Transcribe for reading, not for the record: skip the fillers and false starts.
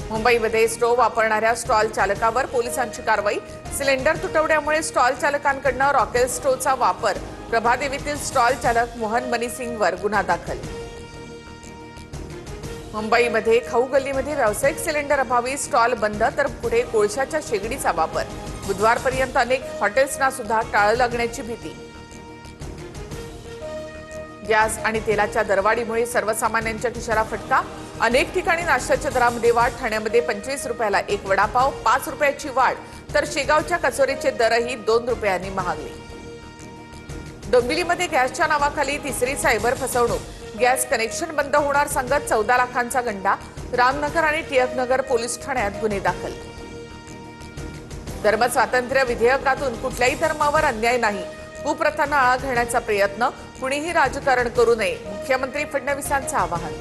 मुंबईमध्ये स्टोव्ह वापरणाऱ्या स्टॉल चालकावर पोलिसांची कारवाई। सिलेंडर तुटवड्यामुळे स्टॉल चालकांकडून रॉकेल स्टोव्हचा वापर। प्रभादेवीतील स्टॉल चालक मोहन मनीसिंगवर गुन्हा दाखल। मुंबईमध्ये खाऊ गल्लीमध्ये व्यावसायिक सिलेंडर अभावी स्टॉल बंद, तर पुढे कोळशाच्या शेगडीचा वापर। बुधवारपर्यंत अनेक हॉटेल्सना सुद्धा टाळं लागण्याची भीती। गॅस आणि तेलाच्या दरवाढीमुळे सर्वसामान्यांच्या खिशाला फटका। अनेक ठिकाणी नाश्त्याच्या दरामध्ये वाढ। ठाण्यामध्ये 25 रुपयाला एक वडापाव, 5 रुपयाची वाढ, तर शेगावच्या कचोरीचे दरही 2 रुपयांनी महागले। डोंबिवलीमध्ये गॅसच्या नावाखाली तिसरी सायबर फसवणूक। गॅस कनेक्शन बंद होणार सांगत 14 लाखांचा गंडा। रामनगर आणि टिळकनगर पोलीस ठाण्यात गुन्हे दाखल। धर्मस्वातंत्र्य विधेयकातून कुठल्याही धर्मावर अन्याय नाही। कुप्रथांना आळा घालण्याचा प्रयत्न। कुणीही राजकारण करू नये, मुख्यमंत्री फडणवीसांचं आवाहन।